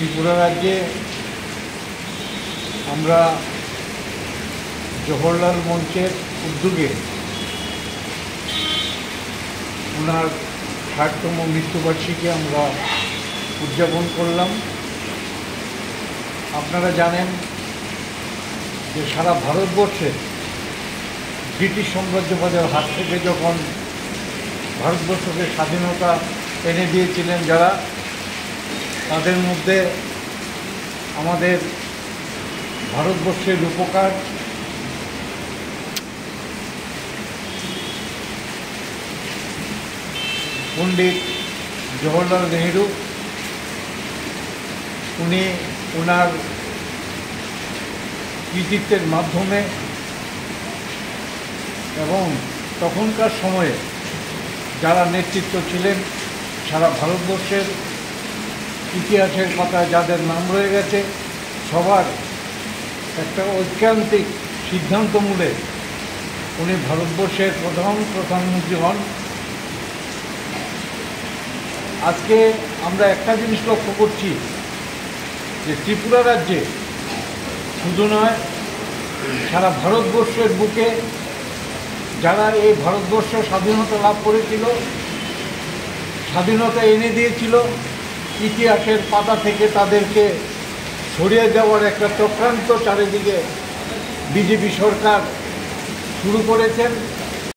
ত্রিপুরা রাজ্যে আমরা জওহরলাল মঞ্চের উদ্যোগে ওনার ৬০তম মৃত্যুবার্ষিকী আমরা উদযাপন করলাম। আপনারা জানেন যে সারা ভারতবর্ষে ব্রিটিশ সাম্রাজ্যবাদের হাত থেকে যখন ভারতবর্ষকে স্বাধীনতা এনে দিয়েছিলেন যারা, তাদের মধ্যে আমাদের ভারতবর্ষের রূপকার পণ্ডিত জওহরলাল নেহেরু, উনি ওনার কৃতিত্বের মাধ্যমে এবং তখনকার সময়ে যারা নেতৃত্ব ছিলেন সারা ভারতবর্ষের ইতিহাসের পাতায় যাদের নাম রয়ে গেছে, সবার একটা ঐকান্তিক সিদ্ধান্তমূলে উনি ভারতবর্ষের প্রথম প্রধানমন্ত্রী হন। আজকে আমরা একটা জিনিস লক্ষ্য করছি যে ত্রিপুরা রাজ্যে শুধু নয়, সারা ভারতবর্ষের বুকে যারা এই ভারতবর্ষ স্বাধীনতা লাভ করেছিল, স্বাধীনতা এনে দিয়েছিল, ইতিহাসের পাতা থেকে তাদেরকে সরিয়ে দেওয়ার একটা চক্রান্ত চারিদিকে বিজেপি সরকার শুরু করেছেন।